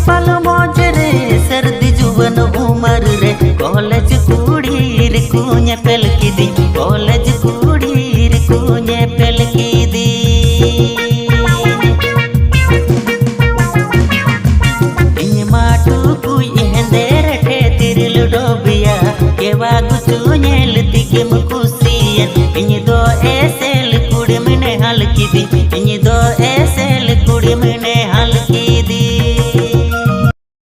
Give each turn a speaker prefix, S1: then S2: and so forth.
S1: पल मौज रे सर्दी जुबन उमर रे कॉलेज कुड़ी रे कुñe पेल किदी कॉलेज कुड़ी रे कुñe पेल किदी इन माटू कुई हेंदेर ठे तिरल डोबिया केवा गुचुñe लती के मुकुसियन इन दो एसेल कुड़ी में हल किदी इन दो एसेल कुड़ी में